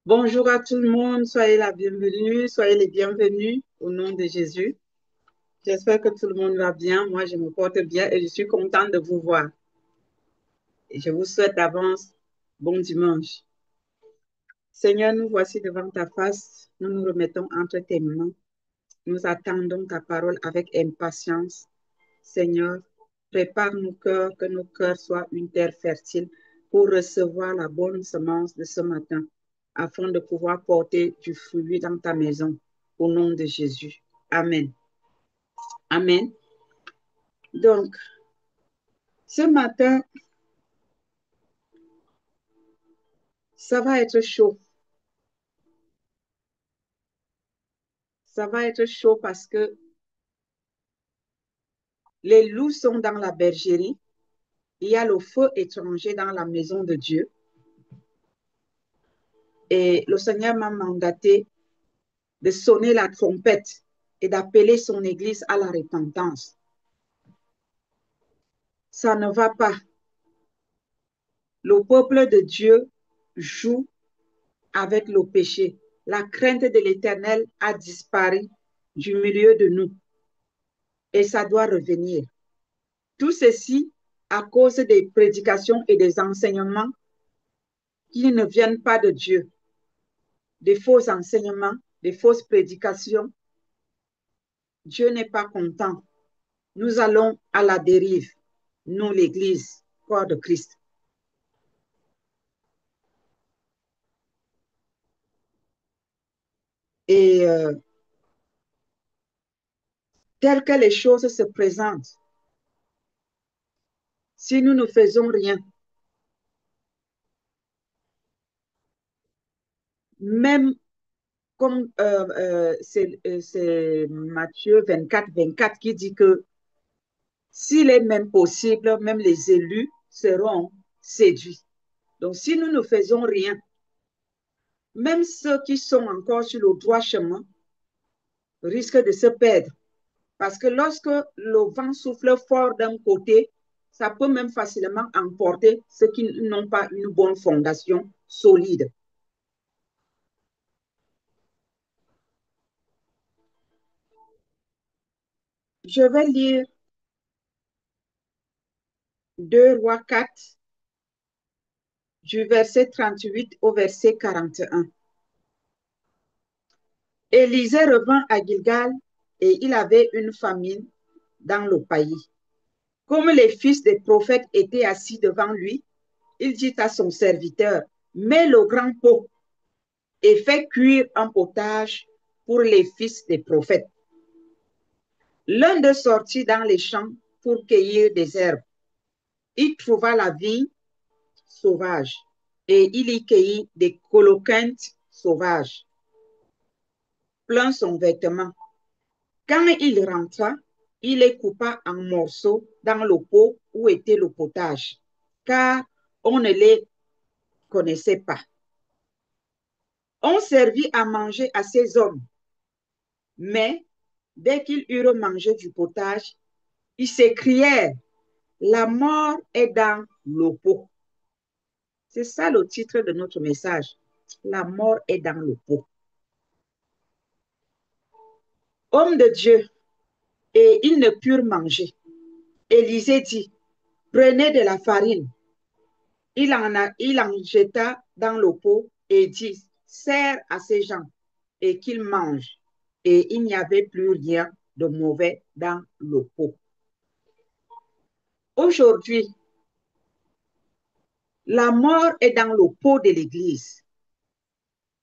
Bonjour à tout le monde, soyez la bienvenue, soyez les bienvenus au nom de Jésus. J'espère que tout le monde va bien. Moi, je me porte bien et je suis contente de vous voir. Et je vous souhaite d'avance bon dimanche. Seigneur, nous voici devant ta face. Nous nous remettons entre tes mains. Nous attendons ta parole avec impatience. Seigneur, prépare nos cœurs, que nos cœurs soient une terre fertile pour recevoir la bonne semence de ce matin, afin de pouvoir porter du fruit dans ta maison. Au nom de Jésus. Amen. Amen. Donc, ce matin, ça va être chaud. Ça va être chaud parce que les loups sont dans la bergerie. Il y a le feu étranger dans la maison de Dieu. Et le Seigneur m'a mandaté de sonner la trompette et d'appeler son Église à la repentance. Ça ne va pas. Le peuple de Dieu joue avec le péché. La crainte de l'Éternel a disparu du milieu de nous et ça doit revenir. Tout ceci à cause des prédications et des enseignements qui ne viennent pas de Dieu, des faux enseignements, des fausses prédications. Dieu n'est pas content. Nous allons à la dérive, nous l'Église, corps de Christ. Et telles que les choses se présentent, si nous ne faisons rien, même comme c'est Matthieu 24 qui dit que s'il est même possible, même les élus seront séduits. Donc, si nous ne faisons rien, même ceux qui sont encore sur le droit chemin risquent de se perdre. Parce que lorsque le vent souffle fort d'un côté, ça peut même facilement emporter ceux qui n'ont pas une bonne fondation solide. Je vais lire 2 Rois 4, du verset 38 au verset 41. Élisée revint à Gilgal et il avait une famine dans le pays. Comme les fils des prophètes étaient assis devant lui, il dit à son serviteur, mets le grand pot et fais cuire un potage pour les fils des prophètes. L'un d'eux sortit dans les champs pour cueillir des herbes. Il trouva la vigne sauvage et il y cueillit des coloquintes sauvages, plein son vêtement. Quand il rentra, il les coupa en morceaux dans le pot où était le potage, car on ne les connaissait pas. On servit à manger à ces hommes, mais dès qu'ils eurent mangé du potage, ils s'écrièrent, la mort est dans le pot. C'est ça le titre de notre message. La mort est dans le pot. Homme de Dieu, et ils ne purent manger. Élisée dit, prenez de la farine. Il en jeta dans le pot et dit, sers à ces gens et qu'ils mangent. Et il n'y avait plus rien de mauvais dans le pot. Aujourd'hui, la mort est dans le pot de l'Église.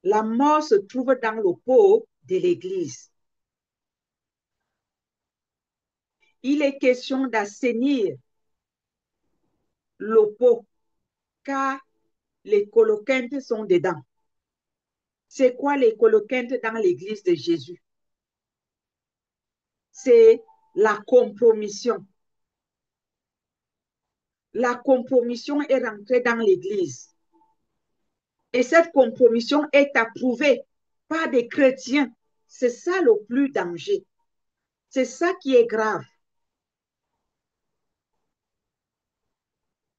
La mort se trouve dans le pot de l'Église. Il est question d'assainir le pot, car les coloquintes sont dedans. C'est quoi les coloquintes dans l'Église de Jésus? C'est la compromission. La compromission est rentrée dans l'Église. Et cette compromission est approuvée par des chrétiens. C'est ça le plus danger. C'est ça qui est grave.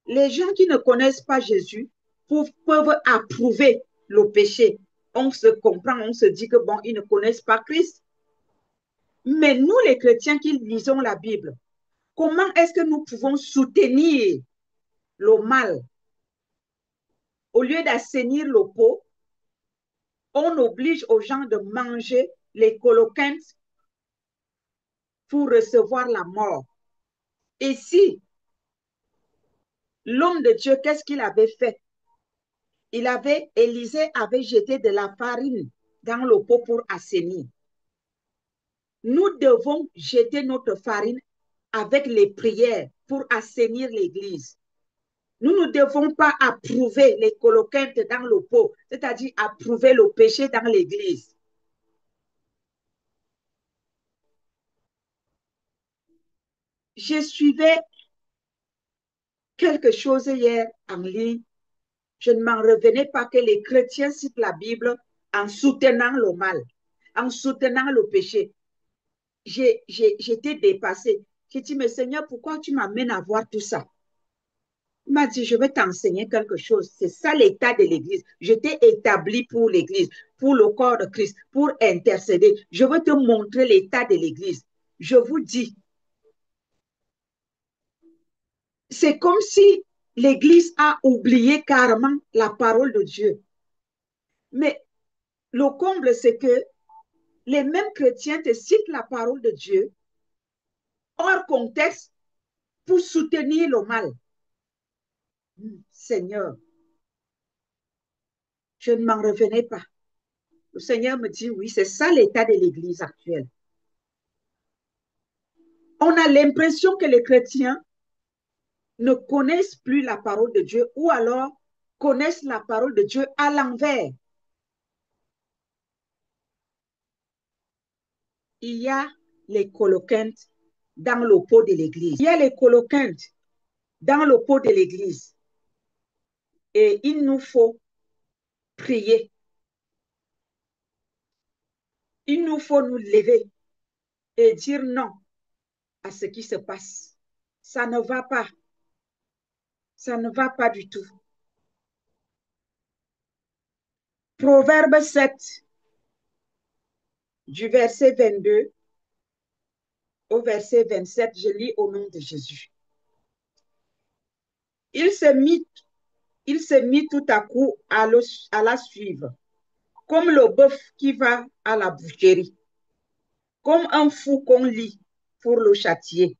Les gens qui ne connaissent pas Jésus peuvent approuver le péché on se comprend, on se dit que bon, ils ne connaissent pas Christ. Mais nous, les chrétiens qui lisons la Bible, comment est-ce que nous pouvons soutenir le mal? Au lieu d'assainir le pot, on oblige aux gens de manger les coloquintes pour recevoir la mort. Et si l'homme de Dieu, qu'est-ce qu'il avait fait? Élisée avait jeté de la farine dans le pot pour assainir. Nous devons jeter notre farine avec les prières pour assainir l'Église. Nous ne devons pas approuver les coloquintes dans le pot, c'est-à-dire approuver le péché dans l'Église. Je suivais quelque chose hier en ligne. Je ne m'en revenais pas que les chrétiens citent la Bible en soutenant le mal, en soutenant le péché. J'étais dépassée. J'ai dit, mais Seigneur, pourquoi tu m'amènes à voir tout ça? Il m'a dit, je vais t'enseigner quelque chose. C'est ça l'état de l'Église. Je t'ai établi pour l'Église, pour le corps de Christ, pour intercéder. Je veux te montrer l'état de l'Église. Je vous dis, c'est comme si l'Église a oublié carrément la parole de Dieu. Mais le comble, c'est que les mêmes chrétiens te citent la parole de Dieu hors contexte pour soutenir le mal. Seigneur, je ne m'en revenais pas. Le Seigneur me dit, oui, c'est ça l'état de l'Église actuelle. On a l'impression que les chrétiens ne connaissent plus la parole de Dieu ou alors connaissent la parole de Dieu à l'envers. Il y a les coloquintes dans le pot de l'Église. Il y a les coloquintes dans le pot de l'Église. Et il nous faut prier. Il nous faut nous lever et dire non à ce qui se passe. Ça ne va pas. Ça ne va pas du tout. Proverbe 7, du verset 22 au verset 27, je lis au nom de Jésus. Il se mit tout à coup à la suivre, comme le bœuf qui va à la boucherie, comme un fou qu'on lie pour le châtier.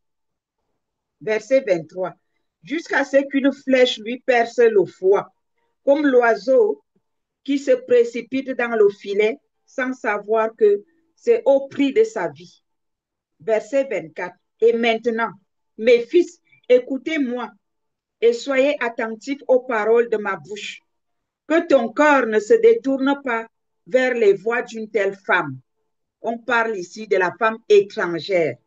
Verset 23. Jusqu'à ce qu'une flèche lui perce le foie, comme l'oiseau qui se précipite dans le filet sans savoir que c'est au prix de sa vie. Verset 24. Et maintenant, mes fils, écoutez-moi et soyez attentifs aux paroles de ma bouche. Que ton cœur ne se détourne pas vers les voies d'une telle femme. On parle ici de la femme étrangère.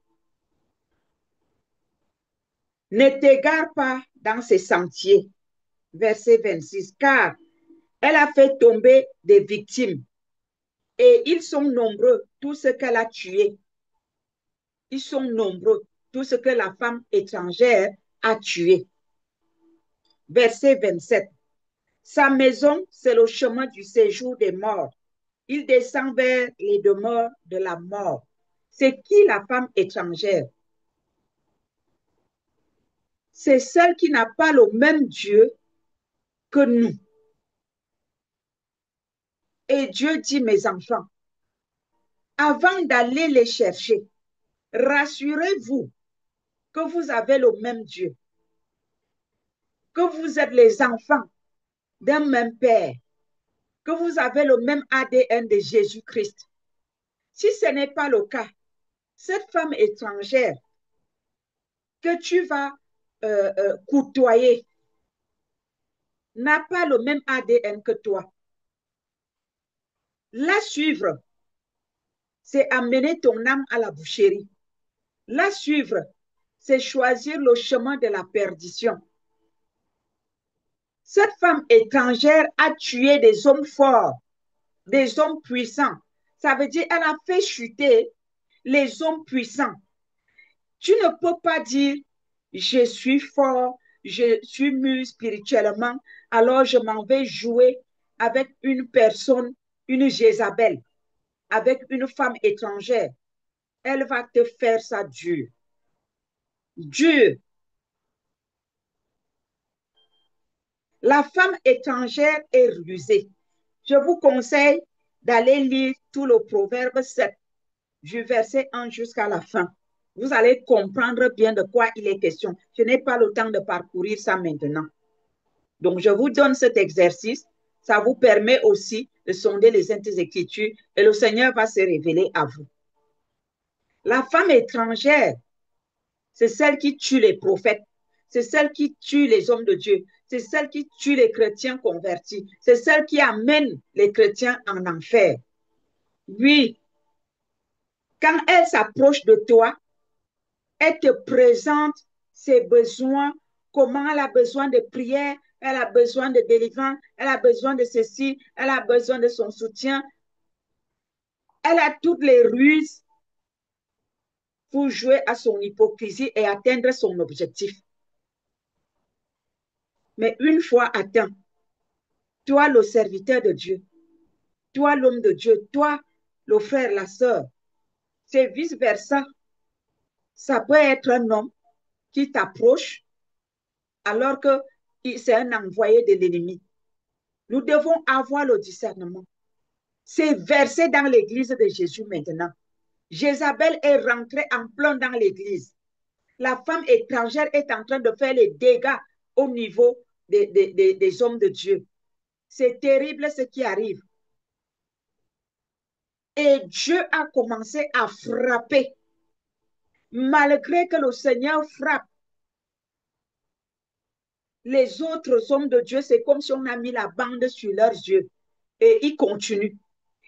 Ne t'égare pas dans ses sentiers. Verset 26. Car elle a fait tomber des victimes et ils sont nombreux, tous ceux qu'elle a tués. Ils sont nombreux, tout ce que la femme étrangère a tué. Verset 27. Sa maison, c'est le chemin du séjour des morts. Il descend vers les demeures de la mort. C'est qui la femme étrangère? C'est celle qui n'a pas le même Dieu que nous. Et Dieu dit, mes enfants, avant d'aller les chercher, rassurez-vous que vous avez le même Dieu, que vous êtes les enfants d'un même Père, que vous avez le même ADN de Jésus-Christ. Si ce n'est pas le cas, cette femme étrangère que tu vas côtoyer n'a pas le même ADN que toi. La suivre, c'est amener ton âme à la boucherie. La suivre, c'est choisir le chemin de la perdition. Cette femme étrangère a tué des hommes forts, des hommes puissants. Ça veut dire qu'elle a fait chuter les hommes puissants. Tu ne peux pas dire, je suis fort, je suis mûr spirituellement, alors je m'en vais jouer avec une personne, une Jézabel, avec une femme étrangère, elle va te faire ça dur. Dur. La femme étrangère est rusée. Je vous conseille d'aller lire tout le Proverbe 7, du verset 1 jusqu'à la fin. Vous allez comprendre bien de quoi il est question. Je n'ai pas le temps de parcourir ça maintenant. Donc, je vous donne cet exercice. Ça vous permet aussi de sonder les Saintes Écritures et le Seigneur va se révéler à vous. La femme étrangère, c'est celle qui tue les prophètes. C'est celle qui tue les hommes de Dieu. C'est celle qui tue les chrétiens convertis. C'est celle qui amène les chrétiens en enfer. Oui, quand elle s'approche de toi, elle te présente ses besoins, comment elle a besoin de prière, elle a besoin de délivrance, elle a besoin de ceci, elle a besoin de son soutien. Elle a toutes les ruses pour jouer à son hypocrisie et atteindre son objectif. Mais une fois atteint, toi, le serviteur de Dieu, toi, l'homme de Dieu, toi, le frère, la sœur, c'est vice-versa. Ça peut être un homme qui t'approche alors que c'est un envoyé de l'ennemi. Nous devons avoir le discernement. C'est versé dans l'église de Jésus maintenant. Jézabel est rentrée en plein dans l'église. La femme étrangère est en train de faire les dégâts au niveau des hommes de Dieu. C'est terrible ce qui arrive. Et Dieu a commencé à frapper. Malgré que le Seigneur frappe, les autres hommes de Dieu, c'est comme si on a mis la bande sur leurs yeux. Et ils continuent,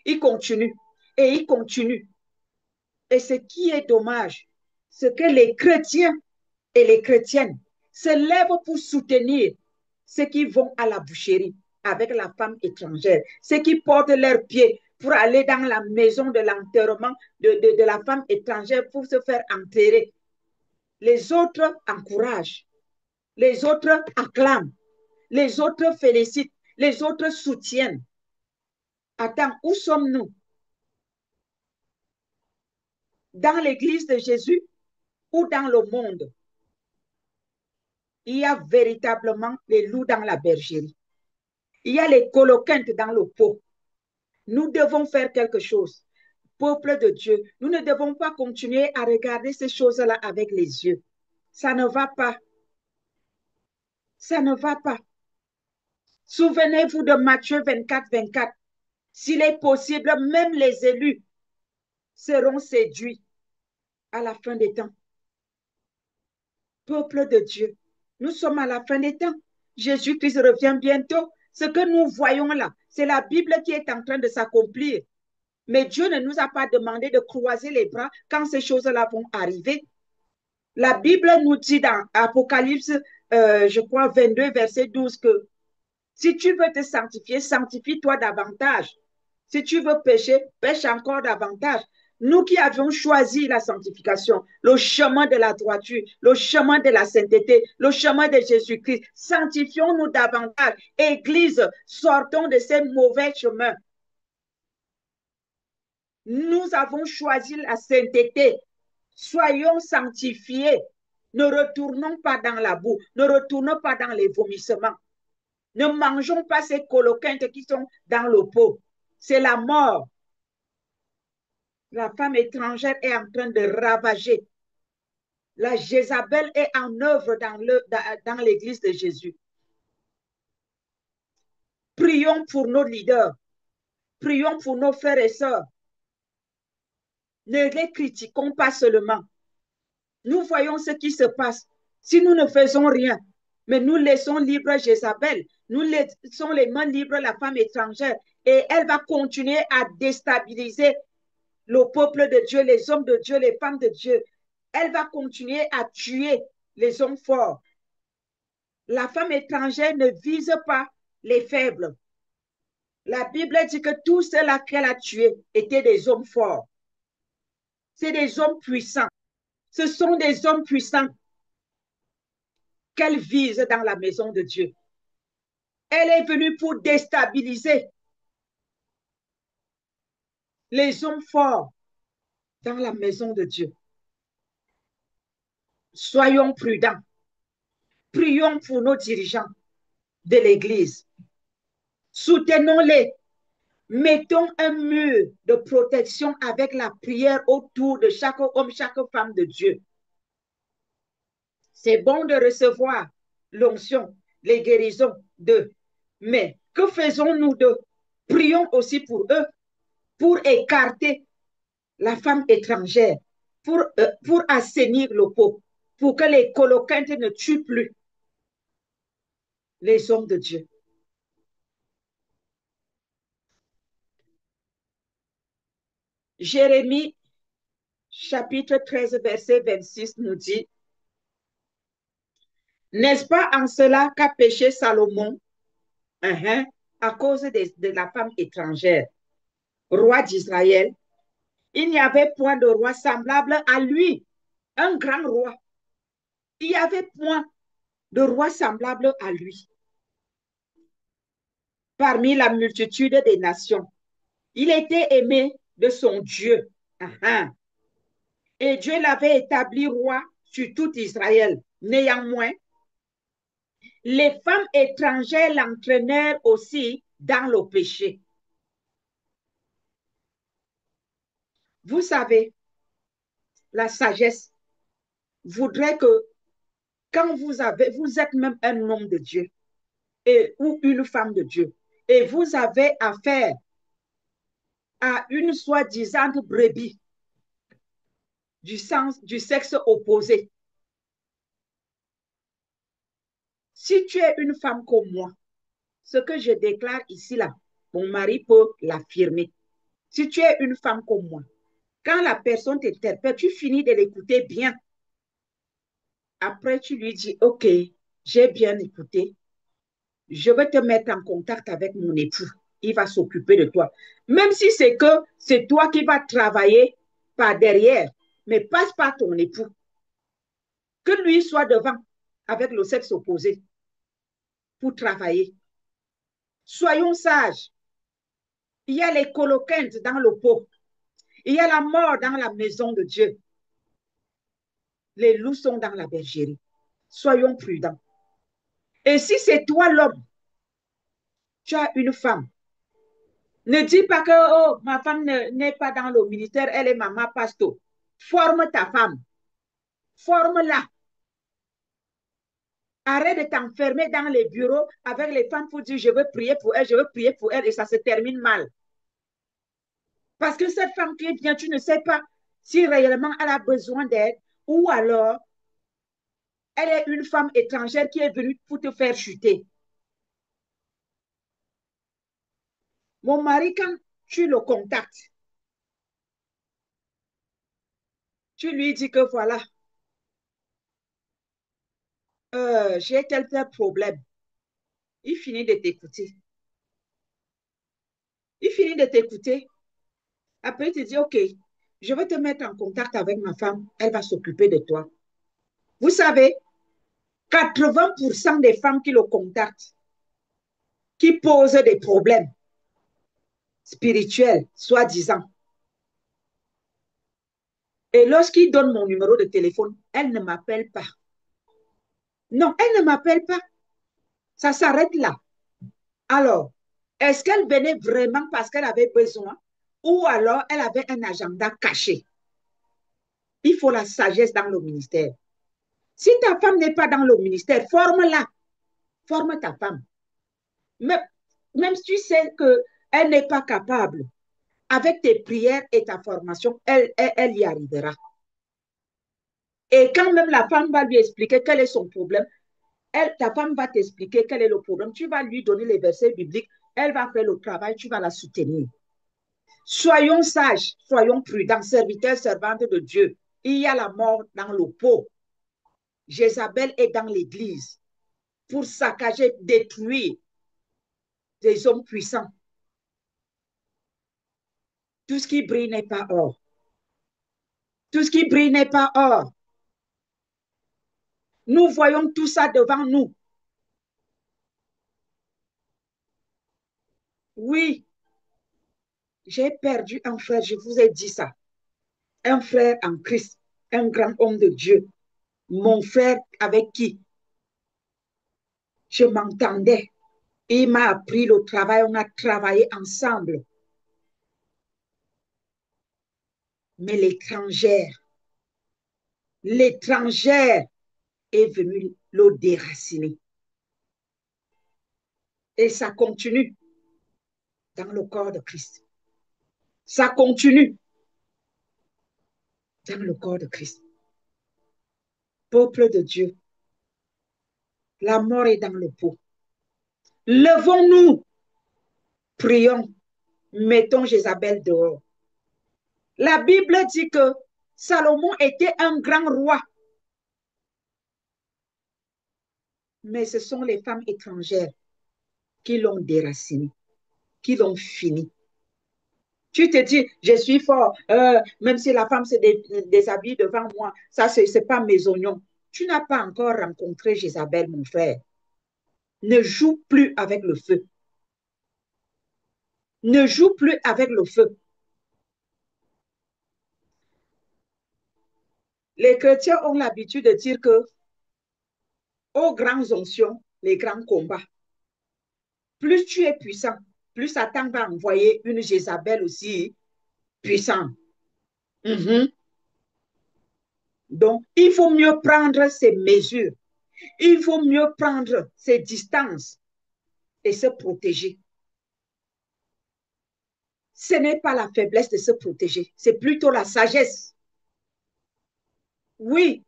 ils continuent, et ils continuent. Et ce qui est dommage, c'est que les chrétiens et les chrétiennes se lèvent pour soutenir ceux qui vont à la boucherie avec la femme étrangère, ceux qui portent leurs pieds pour aller dans la maison de l'enterrement de la femme étrangère pour se faire enterrer. Les autres encouragent, les autres acclament, les autres félicitent, les autres soutiennent. Attends, où sommes-nous? Dans l'église de Jésus ou dans le monde? Il y a véritablement les loups dans la bergerie. Il y a les coloquintes dans le pot. Nous devons faire quelque chose. Peuple de Dieu, nous ne devons pas continuer à regarder ces choses-là avec les yeux. Ça ne va pas. Ça ne va pas. Souvenez-vous de Matthieu 24, 24. S'il est possible, même les élus seront séduits à la fin des temps. Peuple de Dieu, nous sommes à la fin des temps. Jésus-Christ revient bientôt. Ce que nous voyons là, c'est la Bible qui est en train de s'accomplir. Mais Dieu ne nous a pas demandé de croiser les bras quand ces choses-là vont arriver. La Bible nous dit dans Apocalypse, je crois, 22, verset 12, que si tu veux te sanctifier, sanctifie-toi davantage. Si tu veux pécher, pêche encore davantage. Nous qui avions choisi la sanctification, le chemin de la droiture, le chemin de la sainteté, le chemin de Jésus-Christ, sanctifions-nous davantage. Église, sortons de ces mauvais chemins. Nous avons choisi la sainteté. Soyons sanctifiés. Ne retournons pas dans la boue. Ne retournons pas dans les vomissements. Ne mangeons pas ces coloquintes qui sont dans le pot. C'est la mort. La femme étrangère est en train de ravager. La Jézabel est en œuvre dans l'église de Jésus. Prions pour nos leaders. Prions pour nos frères et sœurs. Ne les critiquons pas seulement. Nous voyons ce qui se passe. Si nous ne faisons rien, mais nous laissons libre Jézabel, nous laissons les mains libres la femme étrangère et elle va continuer à déstabiliser le peuple de Dieu, les hommes de Dieu, les femmes de Dieu. Elle va continuer à tuer les hommes forts. La femme étrangère ne vise pas les faibles. La Bible dit que tous ceux-là qu'elle a tués étaient des hommes forts. C'est des hommes puissants. Ce sont des hommes puissants qu'elle vise dans la maison de Dieu. Elle est venue pour déstabiliser les hommes forts dans la maison de Dieu. Soyons prudents. Prions pour nos dirigeants de l'Église. Soutenons-les. Mettons un mur de protection avec la prière autour de chaque homme, chaque femme de Dieu. C'est bon de recevoir l'onction, les guérisons d'eux. Mais que faisons-nous d'eux? Prions aussi pour eux, pour écarter la femme étrangère, pour assainir le pot, pour que les coloquintes ne tuent plus les hommes de Dieu. Jérémie, chapitre 13, verset 26 nous dit, n'est-ce pas en cela qu'a péché Salomon à cause de la femme étrangère, roi d'Israël? Il n'y avait point de roi semblable à lui, un grand roi. Il n'y avait point de roi semblable à lui. Parmi la multitude des nations, il était aimé de son Dieu. Et Dieu l'avait établi roi sur tout Israël. Néanmoins, les femmes étrangères l'entraînèrent aussi dans le péché. Vous savez, la sagesse voudrait que quand vous êtes même un homme de Dieu ou une femme de Dieu, et vous avez affaire à une soi-disant brebis du sexe opposé. Si tu es une femme comme moi, ce que je déclare ici, là, mon mari peut l'affirmer. Si tu es une femme comme moi, quand la personne t'interpelle, tu finis de l'écouter bien. Après, tu lui dis, OK, j'ai bien écouté. Je vais te mettre en contact avec mon époux. Il va s'occuper de toi. Même si c'est que c'est toi qui vas travailler par derrière, mais passe par ton époux. Que lui soit devant avec le sexe opposé pour travailler. Soyons sages. Il y a les coloquintes dans le pot. Il y a la mort dans la maison de Dieu. Les loups sont dans la bergerie. Soyons prudents. Et si c'est toi l'homme, tu as une femme, ne dis pas que oh, ma femme n'est pas dans le ministère, elle est maman pasto. Forme ta femme. Forme-la. Arrête de t'enfermer dans les bureaux avec les femmes pour dire je veux prier pour elle, je veux prier pour elle et ça se termine mal. Parce que cette femme qui vient, tu ne sais pas si réellement elle a besoin d'aide ou alors elle est une femme étrangère qui est venue pour te faire chuter. Mon mari, quand tu le contactes, tu lui dis que voilà, j'ai tel problème. Il finit de t'écouter. Il finit de t'écouter. Après, il te dit, OK, je vais te mettre en contact avec ma femme. Elle va s'occuper de toi. Vous savez, 80% des femmes qui le contactent, qui posent des problèmes spirituels, soi-disant. Et lorsqu'il donne mon numéro de téléphone, elle ne m'appelle pas. Non, elle ne m'appelle pas. Ça s'arrête là. Alors, est-ce qu'elle venait vraiment parce qu'elle avait besoin ou alors elle avait un agenda caché? Il faut la sagesse dans le ministère. Si ta femme n'est pas dans le ministère, forme-la. Forme ta femme. Même, même si tu sais qu'elle n'est pas capable, avec tes prières et ta formation, elle y arrivera. Et quand même la femme va lui expliquer quel est son problème, ta femme va t'expliquer quel est le problème. Tu vas lui donner les versets bibliques, elle va faire le travail, tu vas la soutenir. Soyons sages, soyons prudents, serviteurs, servantes de Dieu. Il y a la mort dans le pot. Jézabel est dans l'église pour saccager, détruire des hommes puissants. Tout ce qui brille n'est pas or. Tout ce qui brille n'est pas or. Nous voyons tout ça devant nous. Oui, J'ai perdu un frère, je vous ai dit ça. Un frère en Christ, un grand homme de Dieu. Mon frère avec qui je m'entendais. Il m'a appris le travail, on a travaillé ensemble. Mais l'étrangère est venue le déraciner. Et ça continue dans le corps de Christ. Ça continue dans le corps de Christ. Peuple de Dieu, la mort est dans le pot. Levons-nous, prions, mettons Jézabel dehors. La Bible dit que Salomon était un grand roi. Mais ce sont les femmes étrangères qui l'ont déraciné, qui l'ont fini. Tu te dis, je suis fort, même si la femme se déshabille devant moi, ça, ce n'est pas mes oignons. Tu n'as pas encore rencontré Jézabel, mon frère. Ne joue plus avec le feu. Ne joue plus avec le feu. Les chrétiens ont l'habitude de dire que aux grandes onctions, les grands combats, plus tu es puissant, plus Satan va envoyer une Jézabel aussi puissante. Donc, il faut mieux prendre ses mesures. Il faut mieux prendre ses distances et se protéger. Ce n'est pas la faiblesse de se protéger, c'est plutôt la sagesse. Oui,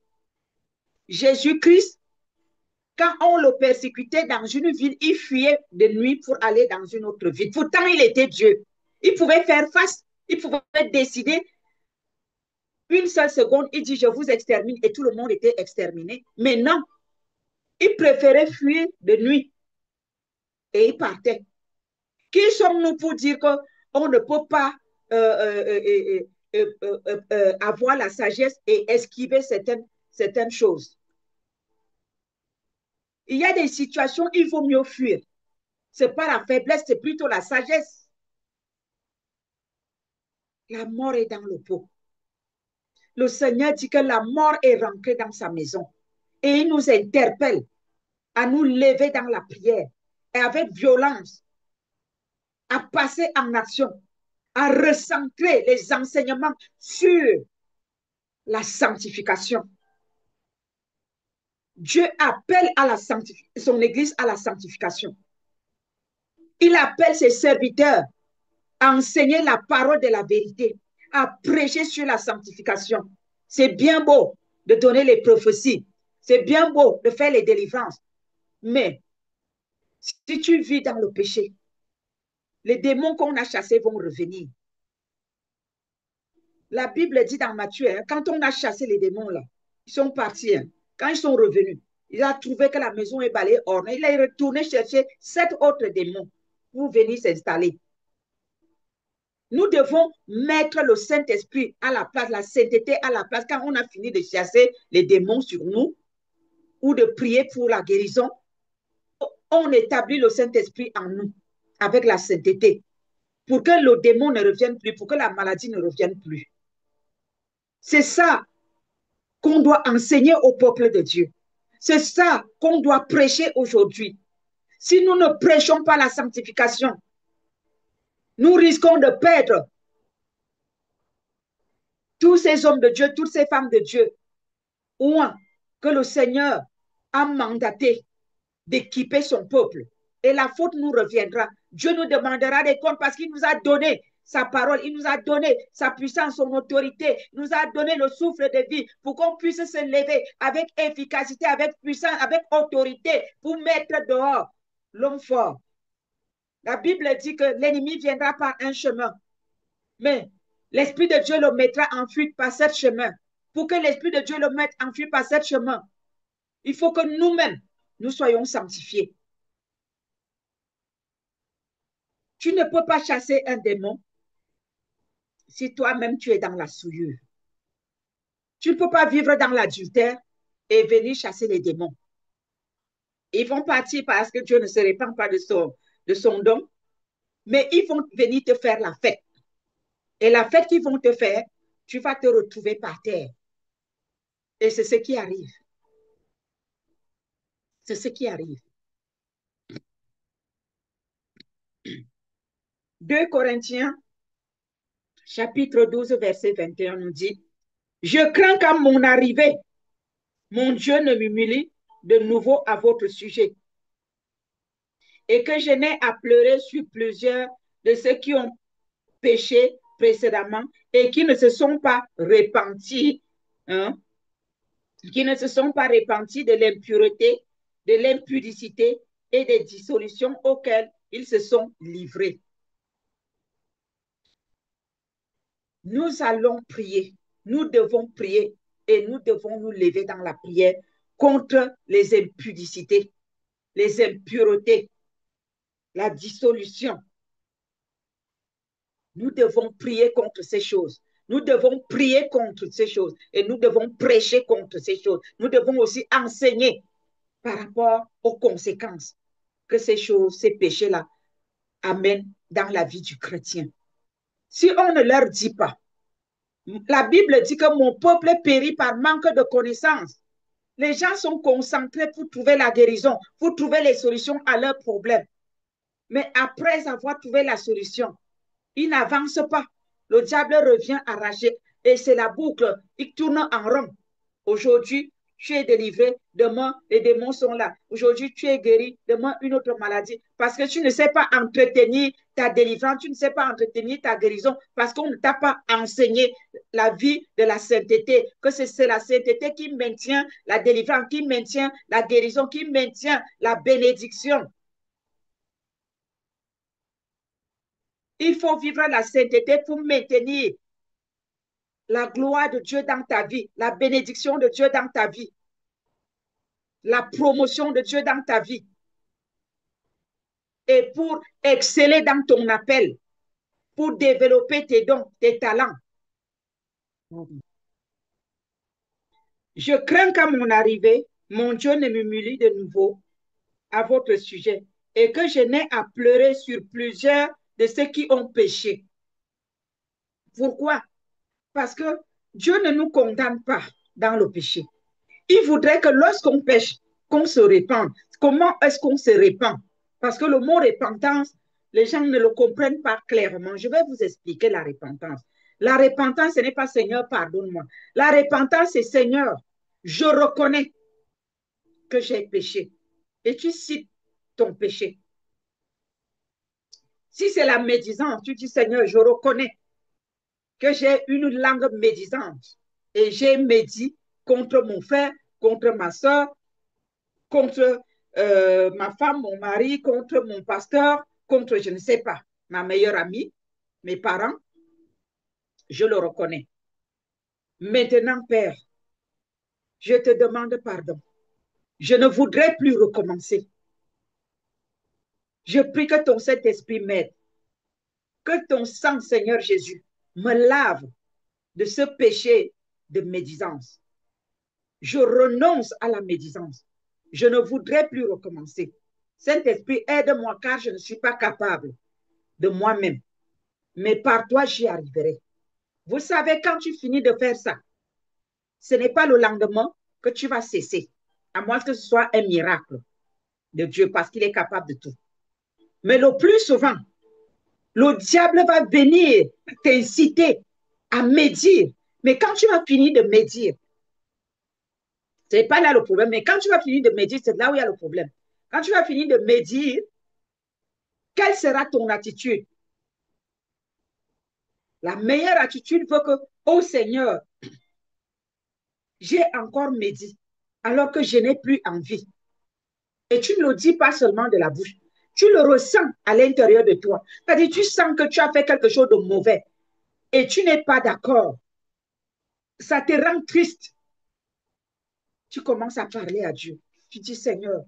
Jésus-Christ, quand on le persécutait dans une ville, il fuyait de nuit pour aller dans une autre ville. Pourtant, il était Dieu. Il pouvait faire face, il pouvait décider. Une seule seconde, il dit, je vous extermine, et tout le monde était exterminé. Mais non, il préférait fuir de nuit et il partait. Qui sommes-nous pour dire qu'on ne peut pas avoir la sagesse et esquiver certaines choses? Il y a des situations, il vaut mieux fuir. Ce n'est pas la faiblesse, c'est plutôt la sagesse. La mort est dans le pot. Le Seigneur dit que la mort est rentrée dans sa maison. Et il nous interpelle à nous lever dans la prière et avec violence, à passer en action, à recentrer les enseignements sur la sanctification. Dieu appelle à la son Église à la sanctification. Il appelle ses serviteurs à enseigner la parole de la vérité, à prêcher sur la sanctification. C'est bien beau de donner les prophéties, c'est bien beau de faire les délivrances, mais si tu vis dans le péché, les démons qu'on a chassés vont revenir. La Bible dit dans Matthieu, hein, quand on a chassé les démons là, ils sont partis. Hein. Quand ils sont revenus, il a trouvé que la maison est balayée ornée. Il est retourné chercher 7 autres démons pour venir s'installer. Nous devons mettre le Saint-Esprit à la place, la sainteté à la place. Quand on a fini de chasser les démons sur nous ou de prier pour la guérison, on établit le Saint-Esprit en nous avec la sainteté pour que le démon ne revienne plus, pour que la maladie ne revienne plus. C'est ça qu'on doit enseigner au peuple de Dieu. C'est ça qu'on doit prêcher aujourd'hui. Si nous ne prêchons pas la sanctification, nous risquons de perdre tous ces hommes de Dieu, toutes ces femmes de Dieu, ou que le Seigneur a mandaté d'équiper son peuple. Et la faute nous reviendra. Dieu nous demandera des comptes parce qu'il nous a donné sa parole, il nous a donné sa puissance, son autorité, il nous a donné le souffle de vie pour qu'on puisse se lever avec efficacité, avec puissance, avec autorité pour mettre dehors l'homme fort. La Bible dit que l'ennemi viendra par un chemin, mais l'Esprit de Dieu le mettra en fuite par ce chemin. Pour que l'Esprit de Dieu le mette en fuite par ce chemin, il faut que nous-mêmes, nous soyons sanctifiés. Tu ne peux pas chasser un démon si toi-même tu es dans la souillure. Tu ne peux pas vivre dans l'adultère et venir chasser les démons. Ils vont partir parce que Dieu ne se répand pas de son don, mais ils vont venir te faire la fête. Et la fête qu'ils vont te faire, tu vas te retrouver par terre. Et c'est ce qui arrive. C'est ce qui arrive. 2 Corinthiens, chapitre 12, verset 21 nous dit, je crains qu'à mon arrivée, mon Dieu ne m'humilie de nouveau à votre sujet et que je n'ai à pleurer sur plusieurs de ceux qui ont péché précédemment et qui ne se sont pas repentis, hein, qui ne se sont pas repentis de l'impureté, de l'impudicité et des dissolutions auxquelles ils se sont livrés. Nous allons prier, nous devons prier et nous devons nous lever dans la prière contre les impudicités, les impuretés, la dissolution. Nous devons prier contre ces choses. Nous devons prier contre ces choses et nous devons prêcher contre ces choses. Nous devons aussi enseigner par rapport aux conséquences que ces choses, ces péchés-là amènent dans la vie du chrétien. Si on ne leur dit pas, la Bible dit que mon peuple périt par manque de connaissances. Les gens sont concentrés pour trouver la guérison, pour trouver les solutions à leurs problèmes. Mais après avoir trouvé la solution, ils n'avancent pas. Le diable revient arracher et c'est la boucle. Il tourne en rond. Aujourd'hui, tu es délivré. Demain, les démons sont là. Aujourd'hui, tu es guéri. Demain, une autre maladie. Parce que tu ne sais pas entretenir ta délivrance. Tu ne sais pas entretenir ta guérison. Parce qu'on ne t'a pas enseigné la vie de la sainteté. Que c'est la sainteté qui maintient la délivrance, qui maintient la guérison, qui maintient la bénédiction. Il faut vivre la sainteté pour maintenir la gloire de Dieu dans ta vie, la bénédiction de Dieu dans ta vie, la promotion de Dieu dans ta vie. Et pour exceller dans ton appel, pour développer tes dons, tes talents. Je crains qu'à mon arrivée, mon Dieu ne m'humilie de nouveau à votre sujet et que je n'ai à pleurer sur plusieurs de ceux qui ont péché. Pourquoi? Parce que Dieu ne nous condamne pas dans le péché. Il voudrait que lorsqu'on pêche, qu'on se répande. Comment est-ce qu'on se répand? Parce que le mot repentance, les gens ne le comprennent pas clairement. Je vais vous expliquer la repentance. La repentance, ce n'est pas Seigneur, pardonne-moi. La repentance, c'est Seigneur, je reconnais que j'ai péché. Et tu cites ton péché. Si c'est la médisance, tu dis Seigneur, je reconnais que j'ai une langue médisante et j'ai médit contre mon frère, contre ma soeur, contre ma femme, mon mari, contre mon pasteur, contre je ne sais pas, ma meilleure amie, mes parents, je le reconnais. Maintenant, Père, je te demande pardon. Je ne voudrais plus recommencer. Je prie que ton Saint-Esprit m'aide, que ton sang, Seigneur Jésus, me lave de ce péché de médisance. Je renonce à la médisance. Je ne voudrais plus recommencer. Saint-Esprit, aide-moi car je ne suis pas capable de moi-même. Mais par toi, j'y arriverai. Vous savez, quand tu finis de faire ça, ce n'est pas le lendemain que tu vas cesser, à moins que ce soit un miracle de Dieu, parce qu'il est capable de tout. Mais le plus souvent, le diable va venir t'inciter à médire. Mais quand tu vas finir de médire, ce n'est pas là le problème, mais quand tu vas finir de médire, c'est là où il y a le problème. Quand tu vas finir de médire, quelle sera ton attitude? La meilleure attitude veut que, oh Seigneur, j'ai encore médit, alors que je n'ai plus envie. Et tu ne le dis pas seulement de la bouche, tu le ressens à l'intérieur de toi. C'est-à-dire, tu sens que tu as fait quelque chose de mauvais et tu n'es pas d'accord. Ça te rend triste. Tu commences à parler à Dieu. Tu dis, Seigneur,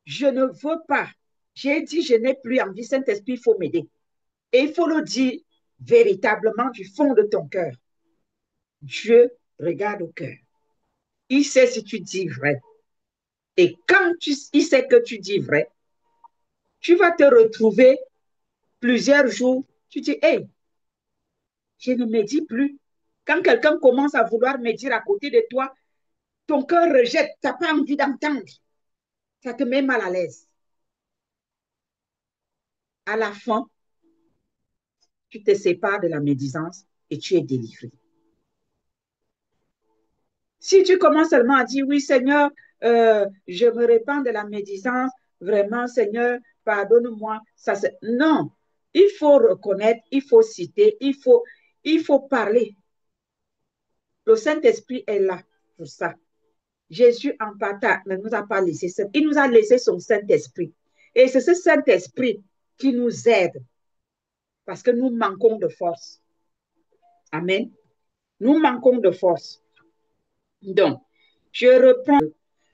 je ne veux pas. J'ai dit, je n'ai plus envie. Saint-Esprit, il faut m'aider. Et il faut le dire véritablement du fond de ton cœur. Dieu regarde au cœur. Il sait si tu dis vrai. Et quand il sait que tu dis vrai, tu vas te retrouver plusieurs jours. Tu dis, hey, Je ne médis plus. Quand quelqu'un commence à vouloir médire à côté de toi, ton cœur rejette, tu n'as pas envie d'entendre. Ça te met mal à l'aise. À la fin, tu te sépares de la médisance et tu es délivré. Si tu commences seulement à dire, oui, Seigneur, je me répands de la médisance, vraiment, Seigneur, pardonne-moi. Non, il faut reconnaître, il faut citer, il faut parler. Le Saint-Esprit est là pour ça. Jésus en partage ne nous a pas laissé ça. Il nous a laissé son Saint-Esprit. Et c'est ce Saint-Esprit qui nous aide parce que nous manquons de force. Amen. Nous manquons de force. Donc, je reprends.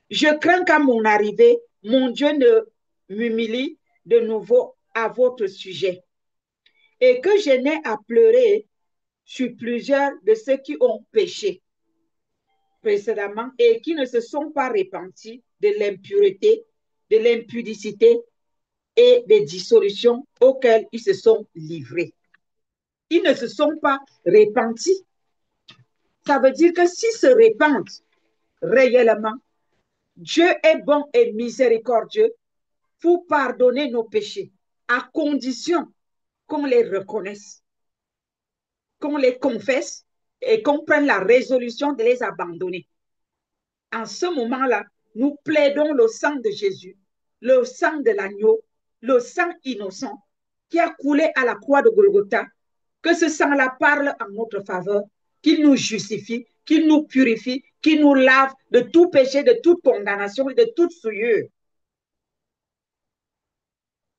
Je crains qu'à mon arrivée, mon Dieu ne m'humilie de nouveau à votre sujet et que je n'ai à pleurer sur plusieurs de ceux qui ont péché précédemment et qui ne se sont pas repentis de l'impureté, de l'impudicité et des dissolutions auxquelles ils se sont livrés. Ils ne se sont pas repentis. Ça veut dire que s'ils se repentent réellement, Dieu est bon et miséricordieux pour pardonner nos péchés, à condition qu'on les reconnaisse, qu'on les confesse et qu'on prenne la résolution de les abandonner. En ce moment-là, nous plaidons le sang de Jésus, le sang de l'agneau, le sang innocent qui a coulé à la croix de Golgotha, que ce sang-là parle en notre faveur, qu'il nous justifie, qu'il nous purifie, qu'il nous lave de tout péché, de toute condamnation et de toute souillure.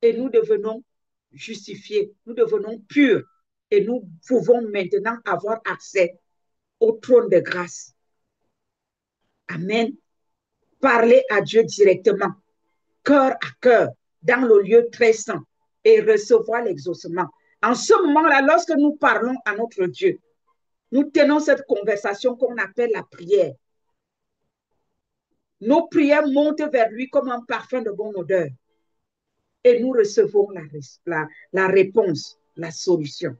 Et nous devenons justifiés, nous devenons purs et nous pouvons maintenant avoir accès au trône de grâce. Amen. Parler à Dieu directement, cœur à cœur, dans le lieu très saint et recevoir l'exaucement. En ce moment-là, lorsque nous parlons à notre Dieu, nous tenons cette conversation qu'on appelle la prière. Nos prières montent vers lui comme un parfum de bonne odeur. Et nous recevons la réponse, la solution.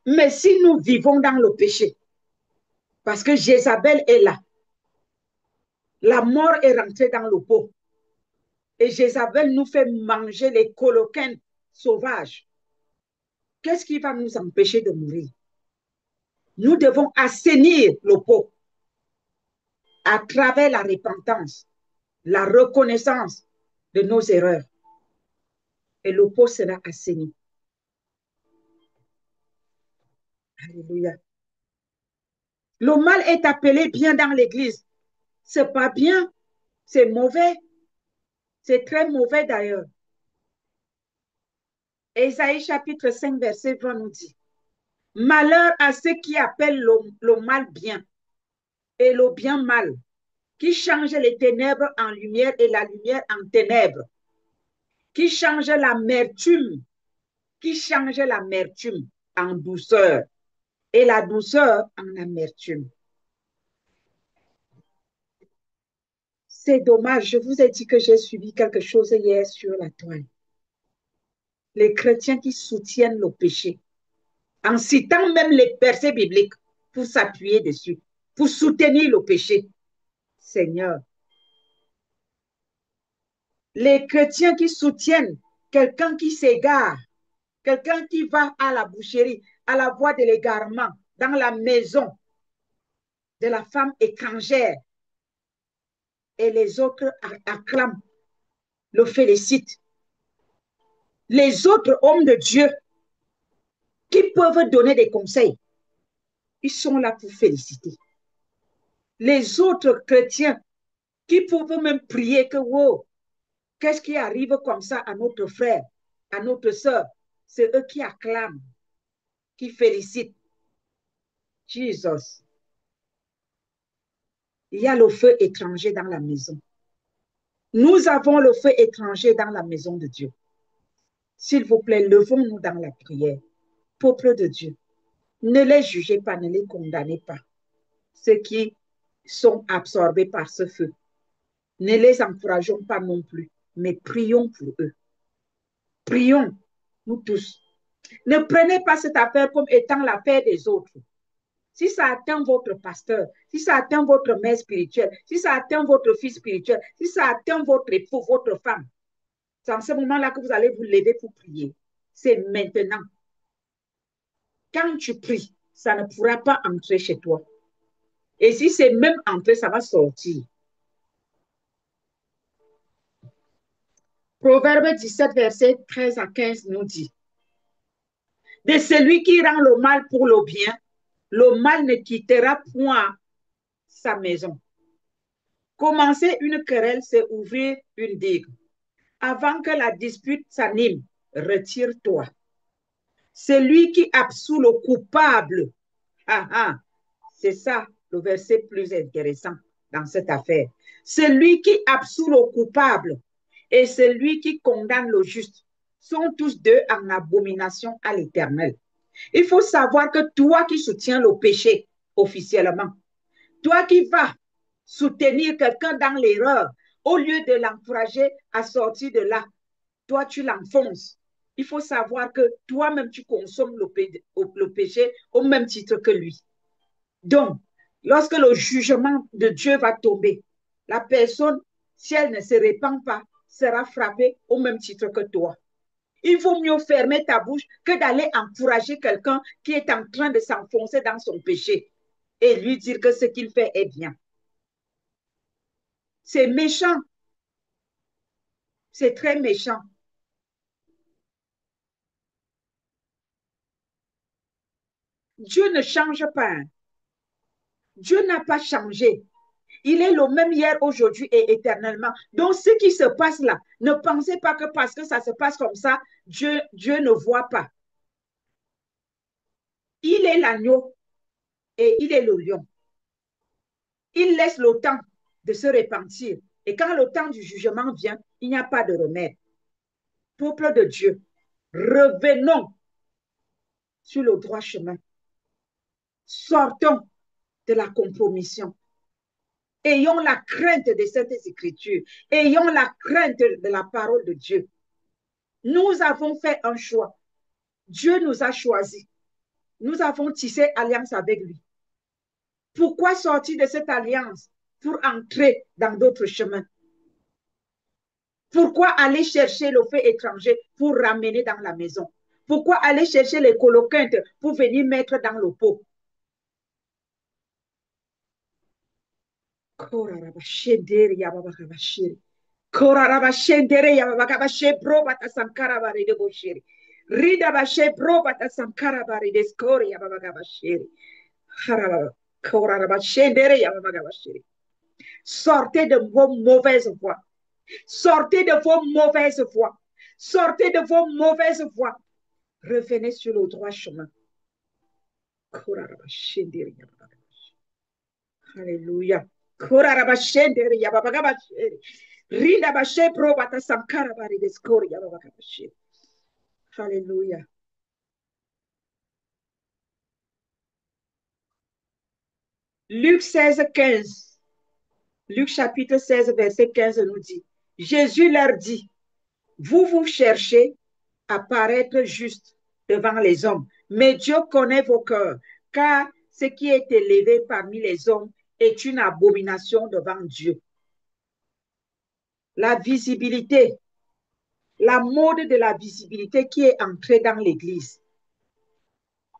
Mais si nous vivons dans le péché, parce que Jézabel est là, la mort est rentrée dans le pot, et Jézabel nous fait manger les coloquins sauvages, qu'est-ce qui va nous empêcher de mourir? Nous devons assainir le pot à travers la repentance, la reconnaissance de nos erreurs. Et le pot sera assaini. Alléluia. Le mal est appelé bien dans l'Église. C'est pas bien, c'est mauvais. C'est très mauvais d'ailleurs. Ésaïe chapitre 5, verset 20 nous dit, malheur à ceux qui appellent le mal bien et le bien mal, qui changent les ténèbres en lumière et la lumière en ténèbres, qui changent l'amertume en douceur et la douceur en amertume. C'est dommage, je vous ai dit que j'ai suivi quelque chose hier sur la toile. Les chrétiens qui soutiennent le péché, en citant même les versets bibliques pour s'appuyer dessus, pour soutenir le péché. Seigneur, les chrétiens qui soutiennent quelqu'un qui s'égare, quelqu'un qui va à la boucherie, à la voie de l'égarement, dans la maison de la femme étrangère, et les autres acclament, le félicitent. Les autres hommes de Dieu qui peuvent donner des conseils, ils sont là pour féliciter. Les autres chrétiens qui peuvent même prier que, wow, qu'est-ce qui arrive comme ça à notre frère, à notre soeur? C'est eux qui acclament, qui félicitent. Jesus. Il y a le feu étranger dans la maison. Nous avons le feu étranger dans la maison de Dieu. S'il vous plaît, levons-nous dans la prière. Peuple de Dieu, ne les jugez pas, ne les condamnez pas. Ceux qui sont absorbés par ce feu, ne les encourageons pas non plus, mais prions pour eux. Prions, nous tous. Ne prenez pas cette affaire comme étant l'affaire des autres. Si ça atteint votre pasteur, si ça atteint votre mère spirituelle, si ça atteint votre fils spirituel, si ça atteint votre époux, votre femme, c'est en ce moment-là que vous allez vous lever pour prier. C'est maintenant. Quand tu pries, ça ne pourra pas entrer chez toi. Et si c'est même entré, ça va sortir. Proverbe 17, verset 13 à 15 nous dit, de celui qui rend le mal pour le bien, le mal ne quittera point sa maison. Commencer une querelle, c'est ouvrir une digue. Avant que la dispute s'anime, retire-toi. Celui qui absout le coupable, ah, ah, c'est ça le verset plus intéressant dans cette affaire. Celui qui absout le coupable et celui qui condamne le juste sont tous deux en abomination à l'Éternel. Il faut savoir que toi qui soutiens le péché officiellement, toi qui vas soutenir quelqu'un dans l'erreur, au lieu de l'encourager à sortir de là, toi tu l'enfonces. Il faut savoir que toi-même tu consommes le péché au même titre que lui. Donc, lorsque le jugement de Dieu va tomber, la personne, si elle ne se répand pas, sera frappée au même titre que toi. Il vaut mieux fermer ta bouche que d'aller encourager quelqu'un qui est en train de s'enfoncer dans son péché et lui dire que ce qu'il fait est bien. C'est méchant, c'est très méchant. Dieu ne change pas. Dieu n'a pas changé. Il est le même hier, aujourd'hui et éternellement. Donc, ce qui se passe là, ne pensez pas que parce que ça se passe comme ça, Dieu ne voit pas. Il est l'agneau et il est le lion. Il laisse le temps de se repentir. Et quand le temps du jugement vient, il n'y a pas de remède. Peuple de Dieu, revenons sur le droit chemin. Sortons de la compromission. Ayons la crainte des Saintes Écritures. Ayons la crainte de la parole de Dieu. Nous avons fait un choix. Dieu nous a choisis. Nous avons tissé alliance avec lui. Pourquoi sortir de cette alliance pour entrer dans d'autres chemins? Pourquoi aller chercher le fait étranger pour ramener dans la maison? Pourquoi aller chercher les coloquintes pour venir mettre dans le pot? Rida bashe bro bata sankara bari deskori ya baba gabashiri. Sortez de vos mauvaises voies. Sortez de vos mauvaises voies. Sortez de vos mauvaises voies. Revenez sur le droit chemin. Alléluia. Alléluia. Luc 16, 15. Luc chapitre 16, verset 15 nous dit, Jésus leur dit, vous cherchez à paraître juste devant les hommes, mais Dieu connaît vos cœurs, car ce qui est élevé parmi les hommes est une abomination devant Dieu. La visibilité, la mode de la visibilité qui est entrée dans l'Église.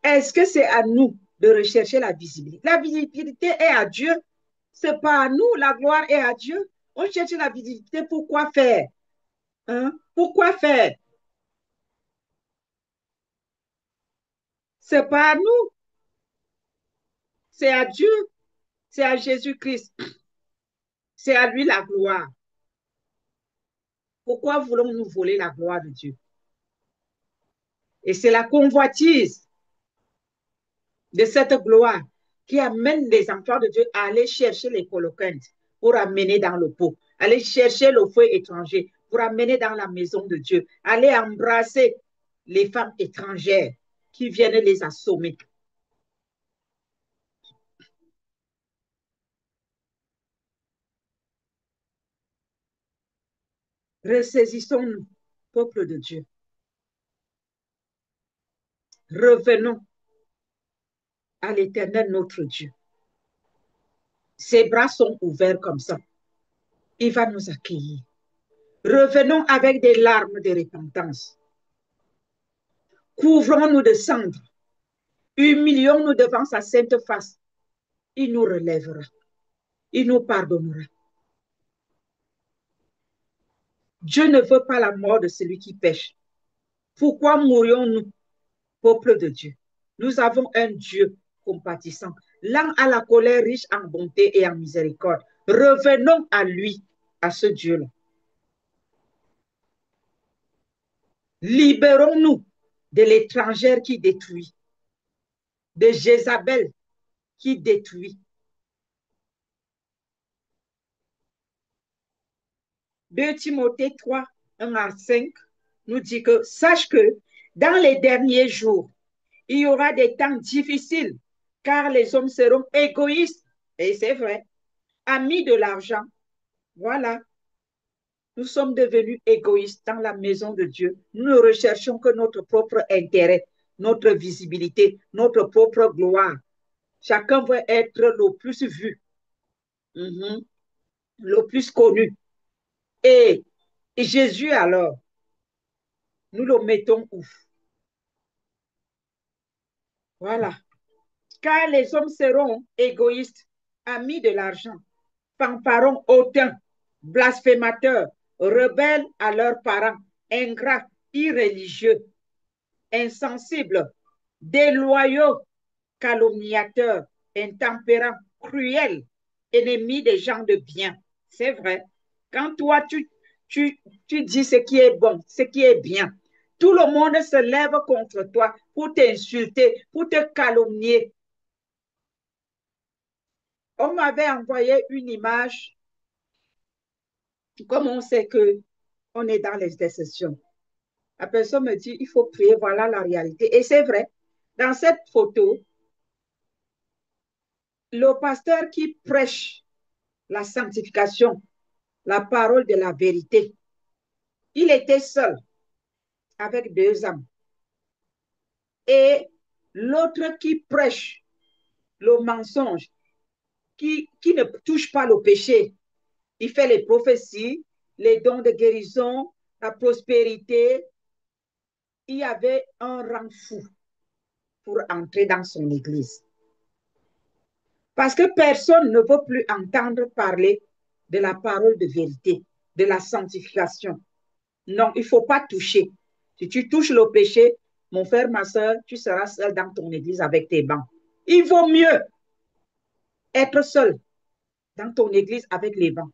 Est-ce que c'est à nous de rechercher la visibilité? La visibilité est à Dieu. C'est pas à nous, la gloire est à Dieu. On cherche la visibilité, pourquoi faire? Hein? Pourquoi faire? C'est pas à nous, c'est à Dieu, c'est à Jésus-Christ, c'est à lui la gloire. Pourquoi voulons-nous voler la gloire de Dieu? Et c'est la convoitise de cette gloire qui amène les enfants de Dieu à aller chercher les coloquintes pour amener dans le pot, aller chercher le feu étranger pour amener dans la maison de Dieu, aller embrasser les femmes étrangères qui viennent les assommer. Ressaisissons-nous, peuple de Dieu. Revenons à l'Éternel notre Dieu. Ses bras sont ouverts comme ça. Il va nous accueillir. Revenons avec des larmes de repentance. Couvrons-nous de cendres. Humilions-nous devant sa sainte face. Il nous relèvera. Il nous pardonnera. Dieu ne veut pas la mort de celui qui pêche. Pourquoi mourions-nous, peuple de Dieu? Nous avons un Dieu compatissant, lent à la colère, riche en bonté et en miséricorde. Revenons à lui, à ce Dieu-là. Libérons-nous de l'étrangère qui détruit, de Jézabel qui détruit. 2 Timothée 3, 1 à 5 nous dit que sache que dans les derniers jours, il y aura des temps difficiles car les hommes seront égoïstes. Et c'est vrai, amis de l'argent. Voilà, nous sommes devenus égoïstes dans la maison de Dieu. Nous ne recherchons que notre propre intérêt, notre visibilité, notre propre gloire. Chacun veut être le plus vu, le plus connu. Et Jésus, alors, nous le mettons où? Voilà. Car les hommes seront égoïstes, amis de l'argent, fanfarons, hautains, blasphémateurs, rebelles à leurs parents, ingrats, irréligieux, insensibles, déloyaux, calomniateurs, intempérants, cruels, ennemis des gens de bien. C'est vrai. Quand toi, tu dis ce qui est bon, ce qui est bien, tout le monde se lève contre toi pour t'insulter, pour te calomnier. On m'avait envoyé une image, comme on sait que on est dans les déceptions. La personne me dit, il faut prier, voilà la réalité. Et c'est vrai, dans cette photo, le pasteur qui prêche la sanctification, la parole de la vérité, il était seul avec 2 hommes. Et l'autre qui prêche le mensonge, qui ne touche pas le péché, il fait les prophéties, les dons de guérison, la prospérité. Il y avait un rang fou pour entrer dans son église. Parce que personne ne veut plus entendre parler de la parole de vérité, de la sanctification. Non, il ne faut pas toucher. Si tu touches le péché, mon frère, ma soeur, tu seras seul dans ton église avec tes bancs. Il vaut mieux être seul dans ton église avec les bancs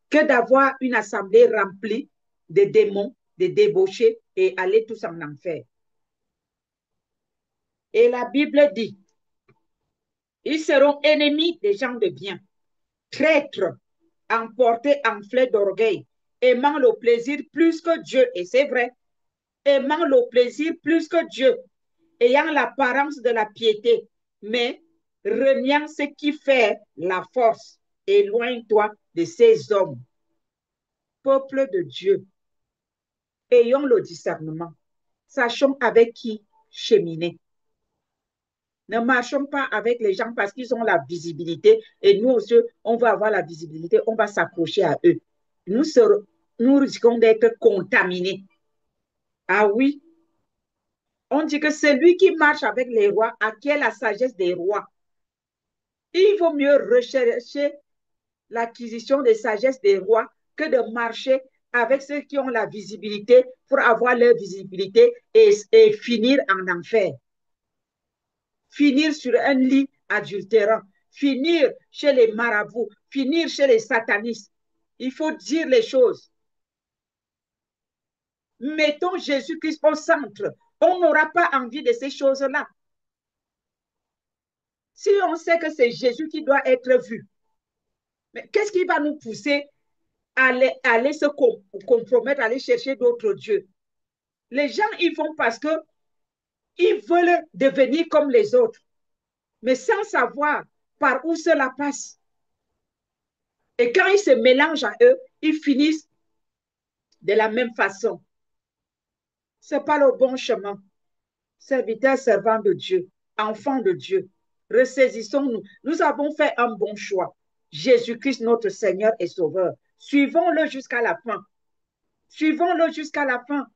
que d'avoir une assemblée remplie de démons, de débauchés et aller tous en enfer. Et la Bible dit, ils seront ennemis des gens de bien, traîtres, emportés, enflés d'orgueil, aimant le plaisir plus que Dieu. Et c'est vrai, aimant le plaisir plus que Dieu, ayant l'apparence de la piété, mais reniant ce qui fait la force. Éloigne-toi de ces hommes. Peuple de Dieu, ayons le discernement. Sachons avec qui cheminer. Ne marchons pas avec les gens parce qu'ils ont la visibilité et nous aussi, on va avoir la visibilité, on va s'accrocher à eux. Nous risquons d'être contaminés. Ah oui, on dit que celui qui marche avec les rois acquiert la sagesse des rois. Il vaut mieux rechercher l'acquisition des sagesses des rois que de marcher avec ceux qui ont la visibilité pour avoir leur visibilité et finir en enfer. Finir sur un lit adultérant, finir chez les marabouts, finir chez les satanistes. Il faut dire les choses. Mettons Jésus-Christ au centre. On n'aura pas envie de ces choses-là. Si on sait que c'est Jésus qui doit être vu, mais qu'est-ce qui va nous pousser à aller se compromettre, à aller chercher d'autres dieux? Les gens, ils font parce qu'ils veulent devenir comme les autres, mais sans savoir par où cela passe. Et quand ils se mélangent à eux, ils finissent de la même façon. Ce n'est pas le bon chemin. serviteurs, servants de Dieu, enfants de Dieu, ressaisissons-nous. Nous avons fait un bon choix. Jésus-Christ, notre Seigneur et Sauveur. Suivons-le jusqu'à la fin. Suivons-le jusqu'à la fin.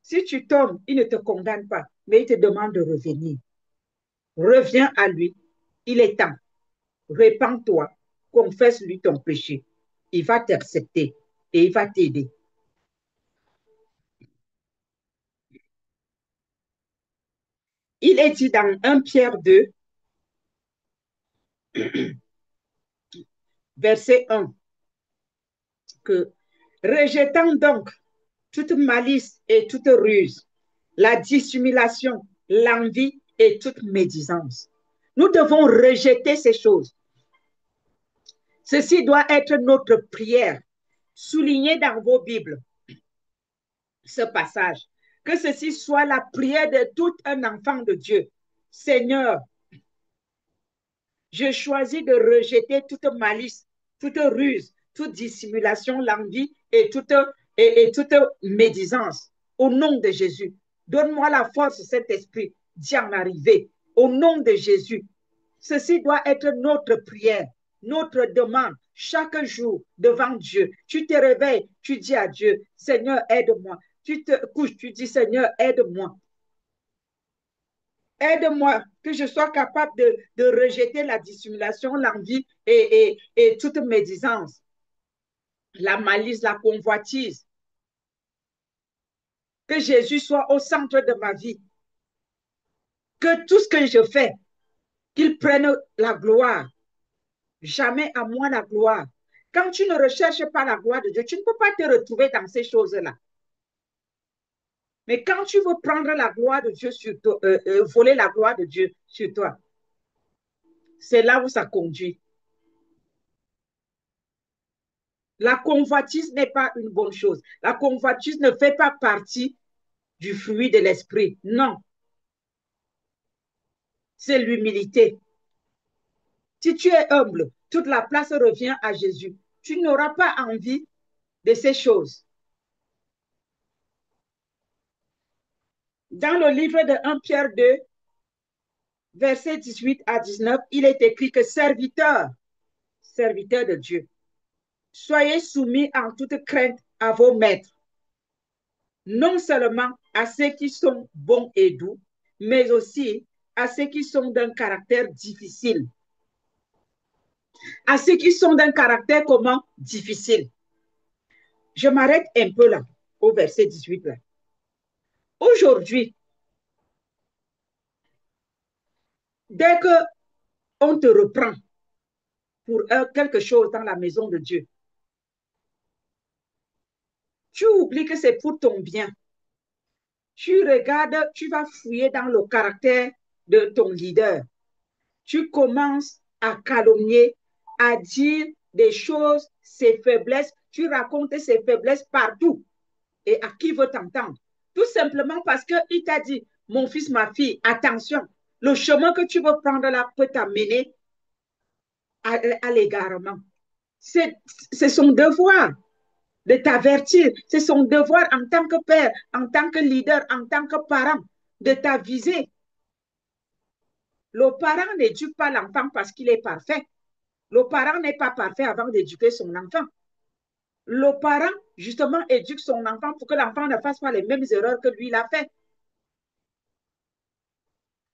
Si tu tombes, il ne te condamne pas, mais il te demande de revenir. Reviens à lui. Il est temps. Répands-toi. Confesse-lui ton péché. Il va t'accepter et il va t'aider. Il est dit dans 1 Pierre 2, verset 1, que rejetant donc toute malice et toute ruse, la dissimulation, l'envie et toute médisance. Nous devons rejeter ces choses. Ceci doit être notre prière. Soulignez dans vos Bibles ce passage. Que ceci soit la prière de tout un enfant de Dieu. Seigneur, je choisis de rejeter toute malice, toute ruse, toute dissimulation, l'envie et toute médisance. Au nom de Jésus, donne-moi la force, cet esprit, d'y en arriver. Au nom de Jésus, ceci doit être notre prière, notre demande chaque jour devant Dieu. Tu te réveilles, tu dis à Dieu, Seigneur, aide-moi. Tu te couches, tu dis, Seigneur, aide-moi. Aide-moi que je sois capable de rejeter la dissimulation, l'envie et toute médisance, la malice, la convoitise. Que Jésus soit au centre de ma vie. Que tout ce que je fais, qu'il prenne la gloire. Jamais à moi la gloire. Quand tu ne recherches pas la gloire de Dieu, tu ne peux pas te retrouver dans ces choses-là. Mais quand tu veux prendre la gloire de Dieu sur toi, voler la gloire de Dieu sur toi, c'est là où ça conduit. La convoitise n'est pas une bonne chose. La convoitise ne fait pas partie du fruit de l'esprit. Non, c'est l'humilité. Si tu es humble, toute la place revient à Jésus. Tu n'auras pas envie de ces choses. Dans le livre de 1 Pierre 2, versets 18 à 19, il est écrit que serviteurs de Dieu, soyez soumis en toute crainte à vos maîtres, non seulement à ceux qui sont bons et doux, mais aussi à ceux qui sont d'un caractère difficile. À ceux qui sont d'un caractère comment? Difficile. Je m'arrête un peu là, au verset 18 là. Aujourd'hui, dès qu'on te reprend pour quelque chose dans la maison de Dieu, tu oublies que c'est pour ton bien. Tu regardes, tu vas fouiller dans le caractère de ton leader. Tu commences à calomnier, à dire des choses, ses faiblesses. Tu racontes ses faiblesses partout. Et à qui veut t'entendre? Tout simplement parce qu'il t'a dit, mon fils, ma fille, attention, le chemin que tu veux prendre là peut t'amener à l'égarement. C'est son devoir de t'avertir. C'est son devoir en tant que père, en tant que leader, en tant que parent, de t'aviser. Le parent n'éduque pas l'enfant parce qu'il est parfait. Le parent n'est pas parfait avant d'éduquer son enfant. Le parent, justement, éduque son enfant pour que l'enfant ne fasse pas les mêmes erreurs que lui l'a fait.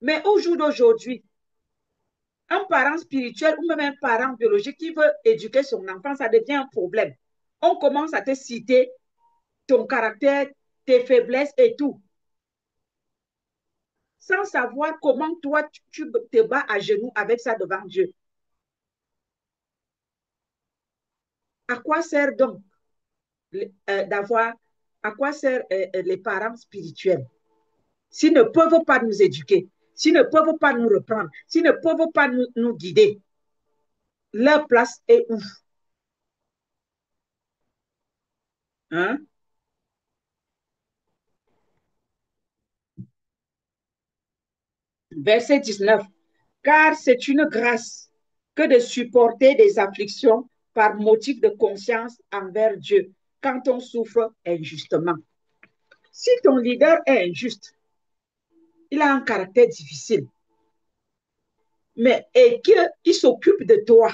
Mais au jour d'aujourd'hui, un parent spirituel ou même un parent biologique qui veut éduquer son enfant, ça devient un problème. On commence à te citer ton caractère, tes faiblesses et tout, sans savoir comment toi, tu te bats à genoux avec ça devant Dieu. À quoi sert donc d'avoir, à quoi sert les parents spirituels s'ils ne peuvent pas nous éduquer, s'ils ne peuvent pas nous reprendre, s'ils ne peuvent pas nous guider? Leur place est où? Hein? Verset 19. Car c'est une grâce que de supporter des afflictions par motif de conscience envers Dieu quand on souffre injustement. Si ton leader est injuste, il a un caractère difficile, mais et qu'il s'occupe de toi.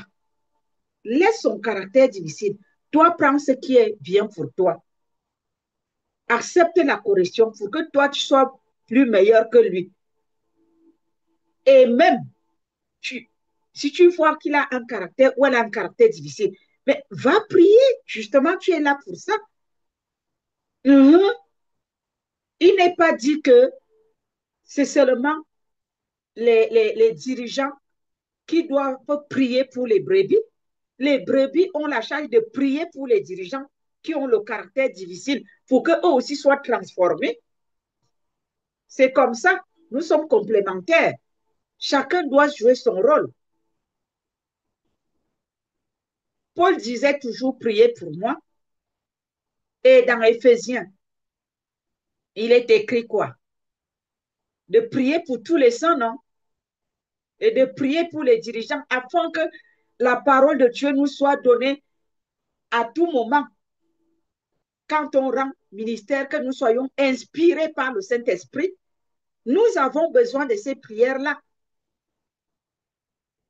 Laisse son caractère difficile. Toi, prends ce qui est bien pour toi. Accepte la correction pour que toi, tu sois plus meilleur que lui. Et même, si tu vois qu'il a un caractère ou elle a un caractère difficile, mais va prier. Justement, tu es là pour ça. Il n'est pas dit que c'est seulement les dirigeants qui doivent prier pour les brebis. Les brebis ont la charge de prier pour les dirigeants qui ont le caractère difficile pour qu'eux aussi soient transformés. C'est comme ça. Nous sommes complémentaires. Chacun doit jouer son rôle. Paul disait toujours prier pour moi. Et dans Éphésiens, il est écrit quoi? De prier pour tous les saints, non? Et de prier pour les dirigeants afin que la parole de Dieu nous soit donnée à tout moment. Quand on rend ministère, que nous soyons inspirés par le Saint-Esprit, nous avons besoin de ces prières-là.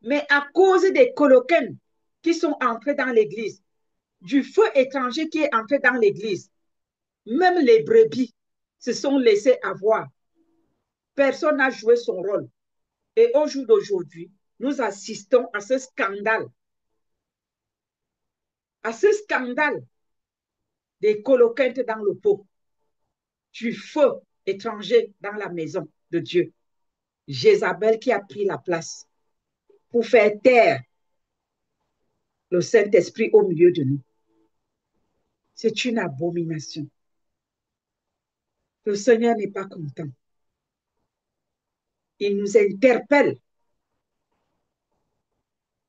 Mais à cause des coloquins qui sont entrés dans l'Église, du feu étranger qui est entré dans l'Église, même les brebis se sont laissés avoir. Personne n'a joué son rôle. Et au jour d'aujourd'hui, nous assistons à ce scandale des coloquintes dans le pot, du feu étranger dans la maison de Dieu. Jézabel qui a pris la place pour faire taire le Saint-Esprit au milieu de nous. C'est une abomination. Le Seigneur n'est pas content. Il nous interpelle.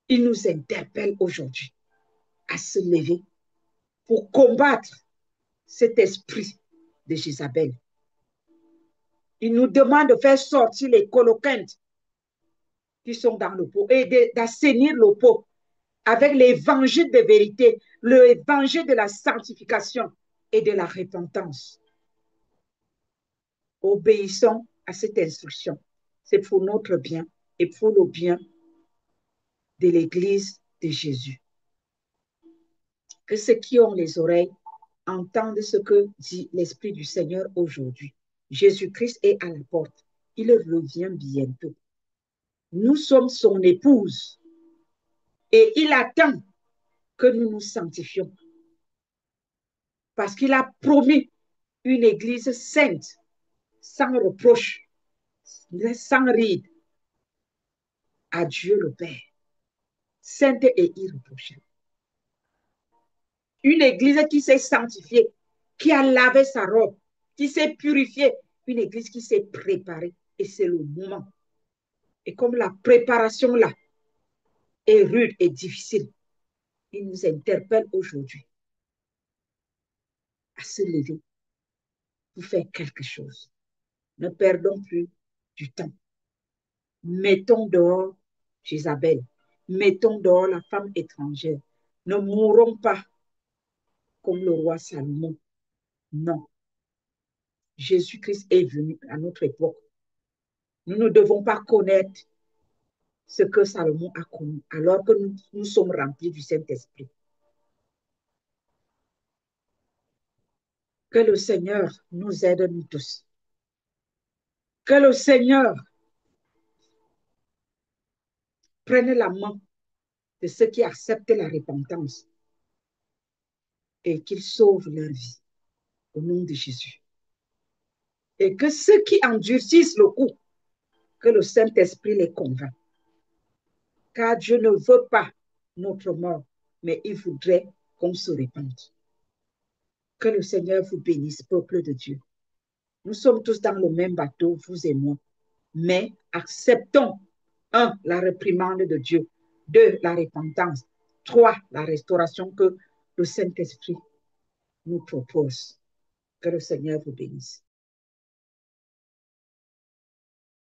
Il nous interpelle aujourd'hui à se lever pour combattre cet esprit de Jézabel. Il nous demande de faire sortir les coloquintes qui sont dans le pot et d'assainir le pot avec l'évangile de vérité, l'évangile de la sanctification et de la repentance. Obéissons à cette instruction. C'est pour notre bien et pour le bien de l'Église de Jésus. Que ceux qui ont les oreilles entendent ce que dit l'Esprit du Seigneur aujourd'hui. Jésus-Christ est à la porte. Il revient bientôt. Nous sommes son épouse et il attend que nous nous sanctifions. Parce qu'il a promis une église sainte, sans reproche, sans ride, à Dieu le Père, sainte et irréprochable. Une église qui s'est sanctifiée, qui a lavé sa robe, qui s'est purifiée, une église qui s'est préparée. Et c'est le moment. Et comme la préparation là est rude et difficile, il nous interpelle aujourd'hui à se lever pour faire quelque chose. Ne perdons plus du temps. Mettons dehors Jézabel. Mettons dehors la femme étrangère. Ne mourrons pas comme le roi Salomon. Non. Jésus-Christ est venu à notre époque. Nous ne devons pas connaître ce que Salomon a connu, alors que nous sommes remplis du Saint-Esprit. Que le Seigneur nous aide, nous tous. Que le Seigneur prenne la main de ceux qui acceptent la repentance et qu'il sauve leur vie au nom de Jésus. Et que ceux qui endurcissent le coup, que le Saint-Esprit les convainc. Car Dieu ne veut pas notre mort, mais il voudrait qu'on se répande. Que le Seigneur vous bénisse, peuple de Dieu. Nous sommes tous dans le même bateau, vous et moi. Mais acceptons, 1, la réprimande de Dieu, 2, la repentance, 3, la restauration que le Saint-Esprit nous propose. Que le Seigneur vous bénisse.